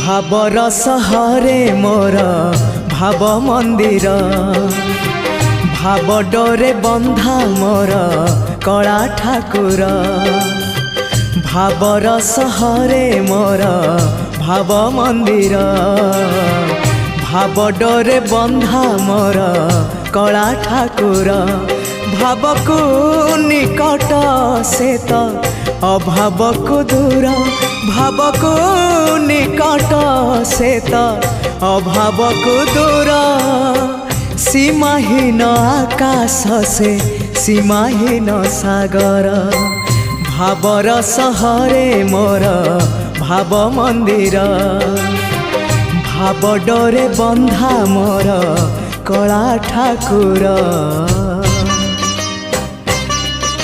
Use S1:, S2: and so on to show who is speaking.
S1: भावर सहरे मोर भाव मंदिर भाव डोरे बंधा मोर कला ठाकुर भावर सहरे मोर भाव मंदिर भाव डोरे बंधा मोर कला ठाकुर भाव को निकट से तो अभाव को दूर भाव को निकट से तो अभाव को दूर सीमाहीन आकाश से सीमाहीन सागर भावर सहरे मोर भाव मंदिर भाव डोरे बंधा मोर कला ठाकुर।